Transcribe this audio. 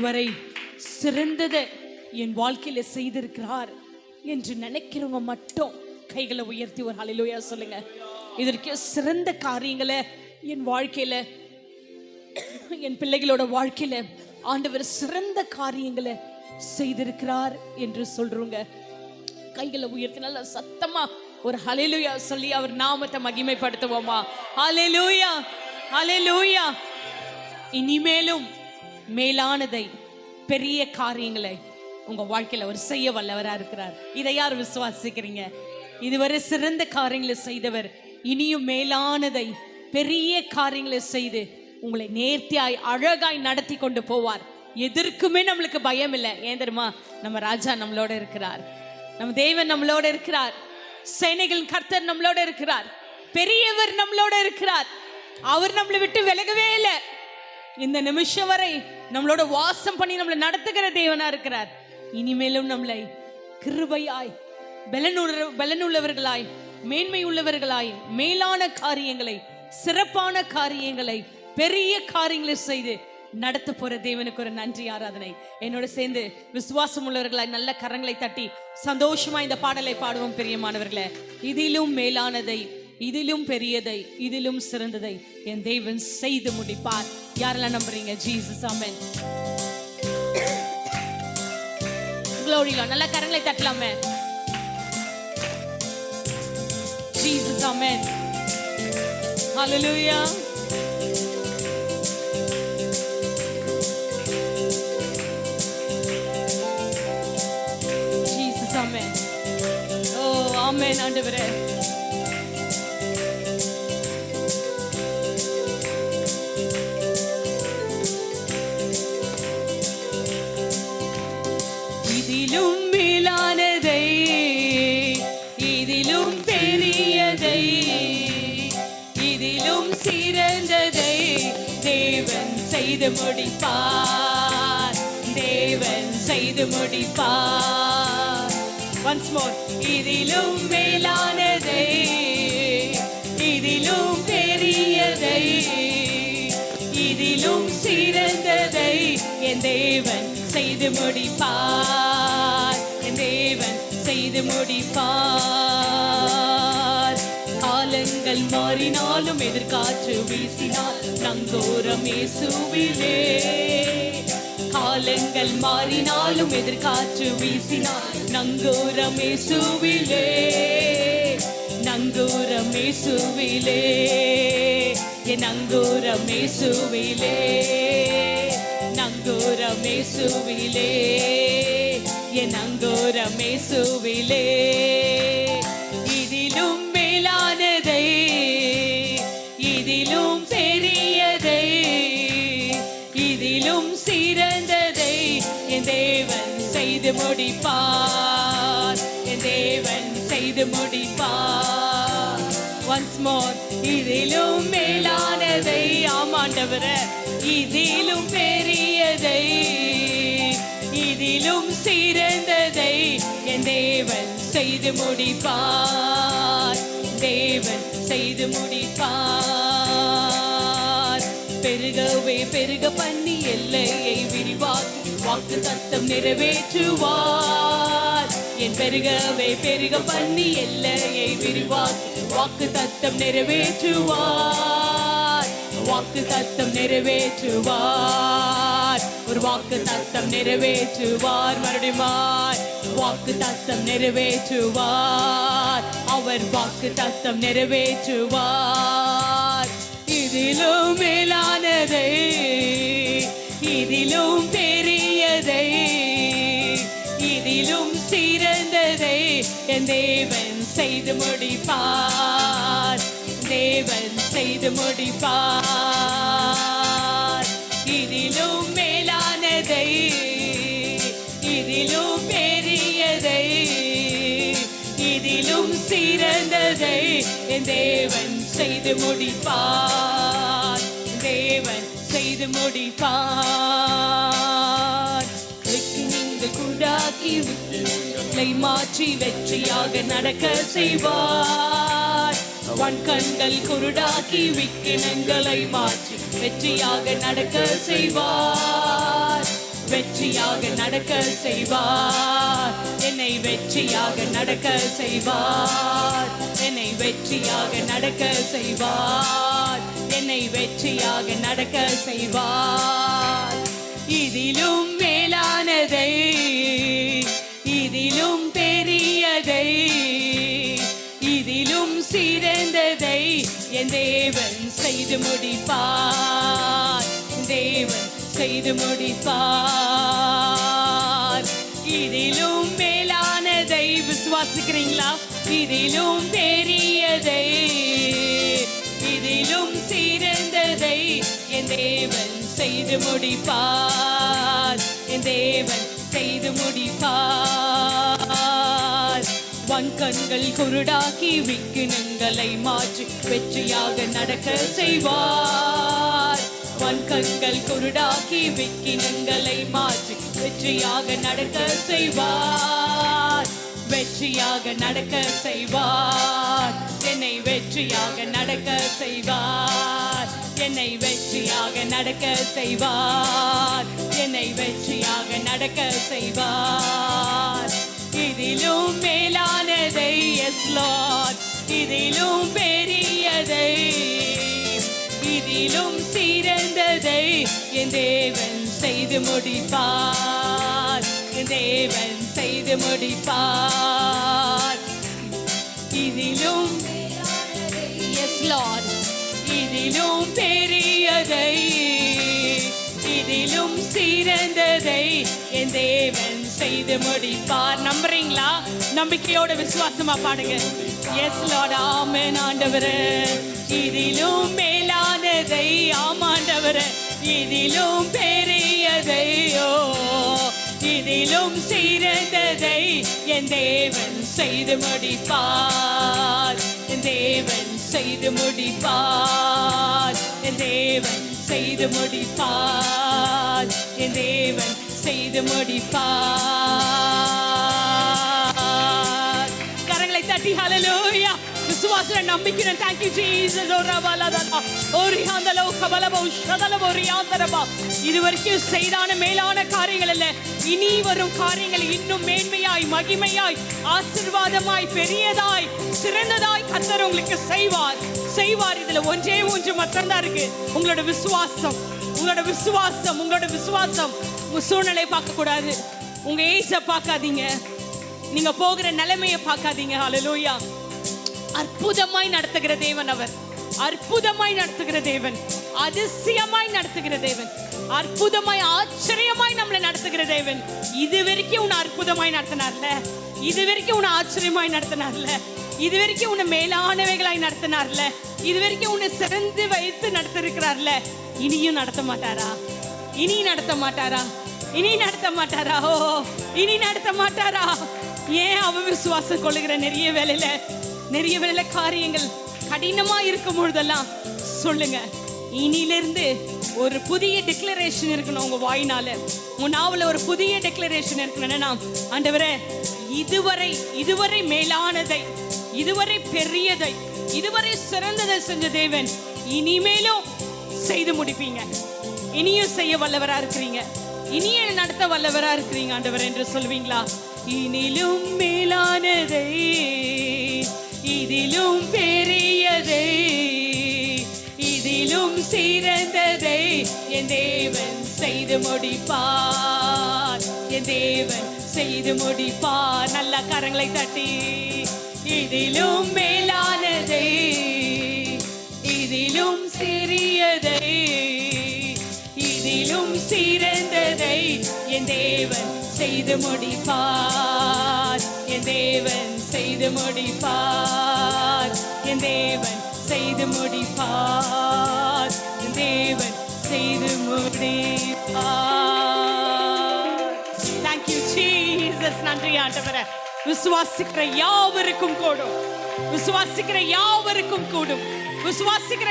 இதுவரை சிறந்ததை என் வாழ்க்கையில செய்திருக்கிறார் என்று நினைக்கிறவங்க மட்டும் கைகளை உயர்த்தி ஒரு ஹல்லேலூயா சொல்லுங்க. இதற்கு சிறந்த காரியங்களை என் வாழ்க்கையில, என் பிள்ளைகளோட வாழ்க்கையில ஆண்டவர் சிறந்த காரியங்களை செய்திருக்கிறார் என்று சொல்றவங்க கைகளை உயர்த்தி நல்ல சத்தமா ஒரு ஹல்லேலூயா சொல்லி அவர் நாமத்தை மகிமைப்படுத்துவோமா? ஹல்லேலூயா, ஹல்லேலூயா. இனிமேலும் மேலானதை, பெரிய காரியங்களை உங்க வாழ்க்கையில அவர் செய்ய வல்லவரா இருக்கிறார். இதை யார் விசுவாசிக்கிறீங்க? இதுவரை சிறந்த காரியங்களை செய்தவர் இனியும் மேலானதை, பெரிய காரியங்களை செய்து உங்களை நேர்த்தியாய் அழகாய் நடத்தி கொண்டு போவார். எதற்குமே நம்மளுக்கு பயம் இல்லை. ஏன் தெரியுமா? நம்ம ராஜா நம்மளோட இருக்கிறார், நம்ம தேவன் நம்மளோட இருக்கிறார், சேனைகளின் கர்த்தர் நம்மளோட இருக்கிறார், பெரியவர் நம்மளோட இருக்கிறார். அவர் நம்மளை விட்டு விலகவே இல்லை. இந்த நிமிஷம் வரை நம்மளோட வாசம் பண்ணி நம்மளை நடத்துகிற தேவனா இருக்கிறார். இனிமேலும் நம்மளை கிருபையாய், பலனுள்ளவர்களாய், மேன்மை உள்ளவர்களாய், மேலான காரியங்களை, சிறப்பான காரியங்களை, பெரிய காரியங்களை செய்து நடத்த போற தேவனுக்கு ஒரு நன்றி ஆராதனை. என்னோட சேர்ந்து விசுவாசம் உள்ளவர்களாய் நல்ல கரங்களை தட்டி சந்தோஷமா இந்த பாடலை பாடுவோம். பிரியமானவர்களே, இதிலும் மேலானதை, இதிலும் பெரியதை, இதிலும் சிறந்ததை என் தேவன் செய்து முடிப்பார். யாரெல்லாம் நம்புறீங்க? Jesus, amen. Glory lord. நல்ல கரங்களை தட்டலாமே. ஜீசஸ், ஆமென். ஹல்லேலூயா. ஜீசஸ், ஆமென். ஓ ஆமென் ஆண்டவரே. இதிலும் மேலானதை, இதிலும் பெரியதை, இதிலும் சிறந்ததை தேவன் செய்து முடிப்பார், தேவன் செய்து முடிப்பார். Once more. இதிலும் மேலானதை, இதிலும் பெரியதை, இதிலும் சிறந்ததை என் தேவன் செய்து முடிப்பார், என் தேவன் செய்து முடிப்பார். காலங்கள் மாறினாலும் எதிர்காற்று வீசினால் நங்கூரம் இயேசுவிலே. காலங்கள் மாறினாலும் எதிர்காற்று வீசினால் நங்கூரம் இயேசுவிலே, நங்கூரம் இயேசுவிலே, என் நங்கூரம் இயேசுவிலே, நங்கூரம் இயேசுவிலே, என் நங்கூரம் இயேசுவிலே. இதிலும் மேலானதை, இதிலும் பெரியதை, இதிலும் சிறந்ததை என் தேவன் செய்து முடிப்பார், என் தேவன் செய்து முடிப்பார். Once more. இதிலும் மேலானதை, ஆமாண்டவரே, இதிலும் பெரியதை, இதிலும் சிறந்ததை என் தேவன் செய்து முடிப்பார், தேவன் செய்து முடிப்பார். பெருகவே பெருக பண்ணி எல்லையை விரிவாக்கி வாக்கு தத்தம் நிறைவேற்றுவார். என் பெருகவே பெருக பண்ணி எல்லையை விரிவாக்கி வாக்கு தத்தம் நிறைவேற்றுவார், வாக்கு தத்தம் நிறைவேற்றுவார். ஒரு வாக்கு தத்தம் நிறைவேற்றுவார். மறுபடியும் வாக்கு தத்தம் நிறைவேற்றுவார். அவர் வாக்கு தத்தம் நிறைவேற்றுவார். இதிலும் மேலானதை, இதிலும் பெரியதை, இதிலும் சிறந்ததை என் தேவன் செய்து முடிப்பார், தேவன் செய்து முடிப்பார். இதிலும் மேலானதை, இதிலும் பெரியதை, இதிலும் சிறந்ததை என் தேவன் செய்து முடிப்பார், தேவன் செய்து முடிப்பார். நீங்கள் குண்டாக்கி மாற்றி வெற்றியாக நடக்க செய்வார். வன்கண்கள் குருடாக்கி விக்கினங்களை மாற்றி வெற்றியாக நடக்க செய்வார். வெற்றியாக நடக்க செய்வார். என்னை வெற்றியாக நடக்க செய்வார். என்னை வெற்றியாக நடக்க செய்வார். என்னை வெற்றியாக நடக்க செய்வார். இதிலும் மேலானதை, இதிலும் பெரியதை, இதிலும் சிறந்ததை என் தேவன் செய்து முடிப்பார். தேவன் செய்து முடிப்பார். இதிலும் மேலானதை விசுவாசிக்கிறீங்களா? இதிலும் பெரியதை, இதிலும் சிறந்ததை என் தேவன் செய்து முடிப்பார். என் தேவன் செய்து முடிப்பார். வன்கண்கள் குருடாக்கி விக்கினங்களை மாற்றி வெற்றியாக நடக்க செய்வார். வன்கண்கள் குருடாக்கி விக்கினங்களை மாற்றி வெற்றியாக நடக்க செய்வார். வெற்றியாக நடக்க செய்வார். என்னை வெற்றியாக நடக்க செய்வார். என்னை வெற்றியாக நடக்க செய்வார். என்னை வெற்றியாக நடக்க செய்வார். இதிலும் மேலானதை, எஸ் லார்ட், இதிலும் பெரியதை, இதிலும் சிறந்ததை என் தேவன் செய்து முடிப்பார். என் தேவன் செய்து முடிப்பார். இதிலும், எஸ் லார்ட், இதிலும் பெரியதை, இதிலும் சிறந்ததை என் தேவன் செய்து முடிப்பார். நம்புறீங்களா? நம்பிக்கையோட விசுவாசமா பாடுங்க. எஸ் லார்ட், ஆமென் ஆண்டவரே. இதிலும் மேலானதை, ஆமாண்டவரே, இதிலும் பெரியதை, ஓ இதிலும் சிறந்ததை என் தேவன் செய்து முடிப்பார். என் தேவன் செய்து முடிப்பார். என் தேவன் செய்து முடிப்பார். என் தேவன் செய்து முடிப்பார். கரங்களை தட்டி ஹல்லேலூயா. விசுவாச நம்பிக்கை. Thank you Jesus. இதுவரைக்கும் செய்தான மேலான காரியங்கள் அல்ல, இனி வரும் காரியங்கள் இன்னும் மேன்மையாய், மகிமையாய், ஆசீர்வாதமாய், பெரியதாய், சிறந்ததாய் கர்த்தர் உங்களுக்கு செய்வார். செய்வார். இதுல ஒன்றே ஒன்று மட்டும்தான் இருக்கு, உங்களோட விசுவாசம். உங்களோட விசுவாசம், உங்களோட விசுவாசம். உங்க சூழ்நிலை பார்க்க கூடாது, உங்க ஏஜ பார்க்காதீங்க, நீங்க போகிற நிலைமையை பார்க்காதீங்க. ஹல்லேலூயா. அற்புதமாய் நடத்துகிற தேவன் அவர். அற்புதமாய் நடத்துகிற தேவன், அதிசயமாய் நடத்துகிற தேவன், அற்புதமாய் ஆச்சரியமாய் நம்மளை நடத்துகிற தேவன். இது வரைக்கும் உன்னை அற்புதமாய் நடத்தினார்ல, இது வரைக்கும் உன்னை ஆச்சரியமாய் நடத்தினார்ல, இது வரைக்கும் உன்னை மேலானவைகளாய் நடத்தினார்ல, இது வரைக்கும் உன்னை சிறந்து வைத்து நடத்திருக்கிறார்ல, இனியும் நடத்த மாட்டாரா? இனி நடத்த மாட்டாரா? இனி நடத்த மாட்டாரா? ஓ இனி நடத்த மாட்டாரா? ஏன் அவிசுவாசம் கொள்ளுகிற நிறைய வேலையில காரியங்கள் கடினமா இருக்கும் பொழுதெல்லாம் சொல்லுங்க, இனிலிருந்து ஒரு புதிய டிக்ளரேஷன் இருக்கணும் உங்க வாயினால. உங்க நாவல ஒரு புதிய டிக்ளரேஷன் இருக்கணும்னா, ஆண்டவரே இதுவரை மேலானதை, இதுவரை பெரியதை, இதுவரை சிறந்ததை செஞ்ச தேவன் இனிமேலும் செய்து முடிப்பீங்க. இனியும் செய்ய வல்லவரா இருக்கிறீங்க, இனியும் நடத்த வல்லவரா இருக்கிறீங்க ஆண்டவர் என்று சொல்வீங்களா? இனிலும் மேலானதை, இதிலும் பெரியதை, இதிலும் சிறந்ததை என் தேவன் செய்து முடிப்பார். என் தேவன் செய்து முடிப்பார். நல்ல கரங்களை தட்டி, இதிலும் மேலானதை, இதிலும் சிறியதை, இதிலும் சிறந்ததை என் தேவன் செய்து முடிப்பார். என் தேவன் செய்து முடிப்பார். என் தேவன் செய்து முடிப்பார். என் தேவன் செய்து முடிப்பார். Thank you Jesus. நன்றி ஆண்டவரே. விசுவாசிக்கிற யாவருக்கும் கூடும், விசுவாசிக்கிற யாவருக்கும் கூடும், விசுவாசிக்கிற